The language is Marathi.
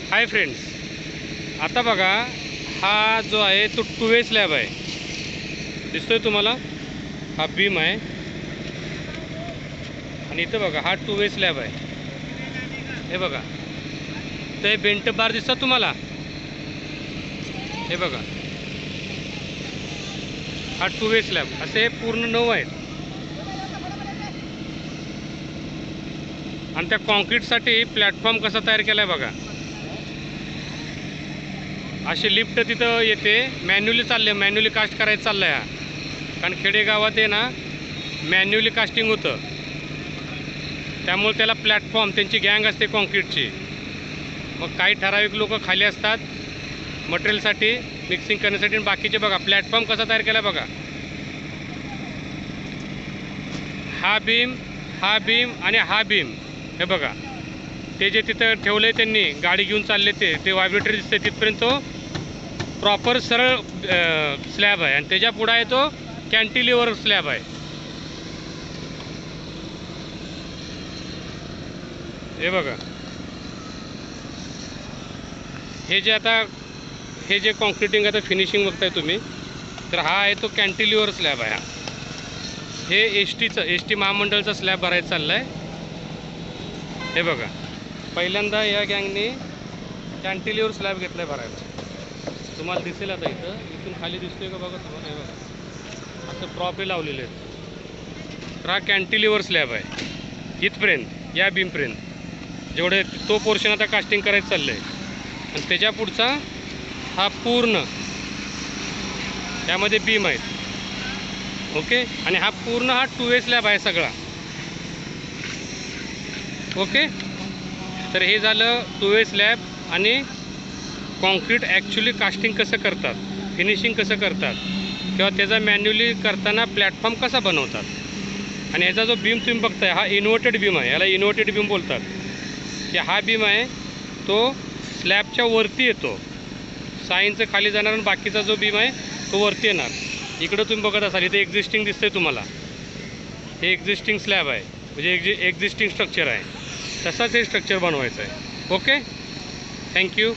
हाय फ्रेंड्स, आता बघा हा जो आहे तो 2 वे स्लॅब आहे, दिसतोय तुम्हाला? हा बीम आहे आणि इथं बघा हा 2 वे स्लॅब आहे. हे बघा, ते बेंट बार दिसतात तुम्हाला? हे बघा, हा 2 वे स्लॅब. असे पूर्ण 9 आहेत. आणि त्या कॉन्क्रीटसाठी प्लॅटफॉर्म कसा तयार केला आहे बघा. अशी लिफ्ट तिथं येते, मॅन्युअली चालले, मॅन्युअली कास्ट करायचं चाललं आहे हा. कारण खेडेगावात आहे ना मॅन्युअली कास्टिंग होतं, त्यामुळे त्याला प्लॅटफॉर्म, त्यांची गँग असते कॉन्क्रीटची. मग काही ठराविक लोक खाली असतात मटेरियलसाठी, मिक्सिंग करण्यासाठी. आणि बाकीचे बघा प्लॅटफॉर्म कसा तयार केला बघा. हा बीम आणि हा बीम. हे बघा, ते जे तिथं ठेवलं आहे त्यांनी, गाडी घेऊन चालले ते व्हायब्रेटर दिसते तिथपर्यंत तो प्रॉपर सरळ स्लॅब आहे. आणि त्याच्या पुढं आहे तो कॅन्टिलिव्हर स्लॅब आहे. हे बघा, हे जे कॉन्क्रिटिंग आता फिनिशिंग बघताय तुम्ही, तर हा आहे तो कॅन्टिलिव्हर स्लॅब आहे. हे एस टी महामंडळाचा स्लॅब भरायचा चालला आहे. हे बघा, पहिल्यांदा या गँगने कॅन्टिलिव्हर स्लॅब घेतला आहे भरायला. तुम्हाला दिसेल आता इथून खाली दिसतोय का बघा तुम्हाला? हे बघा, असं प्रॉपे लावलेले आहेत. तर हा कॅन्टिलिव्हर स्लॅब आहे इथपर्यंत, या बीमपर्यंत. जेवढे तो पोर्शन आता कास्टिंग करायचं चाललं आहे. आणि त्याच्या पुढचा हा पूर्ण, त्यामध्ये बीम आहेत. ओके, आणि हा पूर्ण 2 वे स्लॅब आहे सगळा. ओके, तर हे झालं 2 वे स्लॅब. आणि कॉन्क्रीट ॲक्च्युली कास्टिंग कसं करतात, फिनिशिंग कसं करतात, किंवा त्याचा मॅन्युअली करताना प्लॅटफॉर्म कसा बनवतात. आणि याचा जो बीम तुम्ही बघताय हा इन्व्हर्टेड बीम आहे. याला इन्व्हर्टेड बीम बोलतात. की हा बीम आहे तो स्लॅबच्या वरती येतो, 6 इंच खाली जाणार, आणि बाकीचा जो बीम आहे तो वरती येणार. इकडं तुम्ही बघत असाल, इथे एक्झिस्टिंग दिसतंय तुम्हाला. हे एक्झिस्टिंग स्लॅब आहे, म्हणजे एक्झिस्टिंग स्ट्रक्चर आहे. तसाच हे स्ट्रक्चर बनवायचं आहे. Okay, thank you.